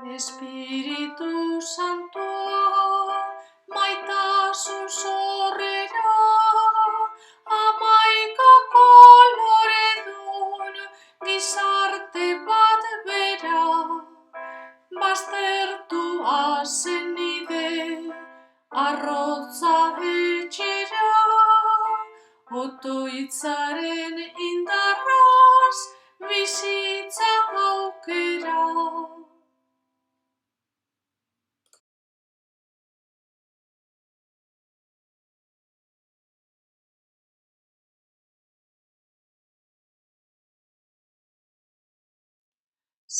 Espiritu Santua, maitasun zorrera, hamaika koloredun gizarte bat bera, baztertua zen nide arrotza etxera, otoitzaren indarraz bizitza aukera.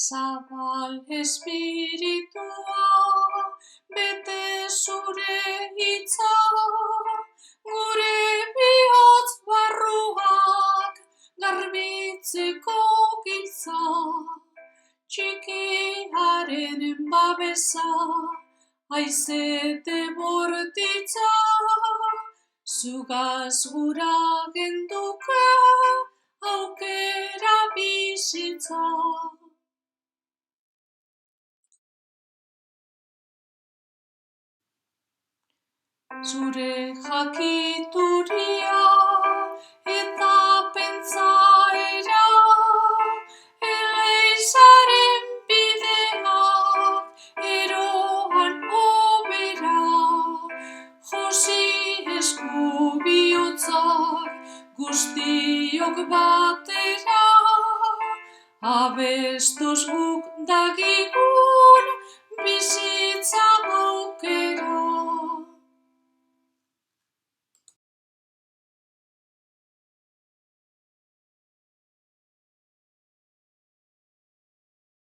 Zabal espiritua, bete zure hitza, gure bihotz barruak garbitzeko giltza, txikiaren babesa, haizete bortitza, zugaz gura genduke aukera bizitza. Zure jakituria eta pentsaera, eleizaren bideak eroan obera, josi eskubiotzak guztiok batera, abestuz guk dagigun bizitza aukera.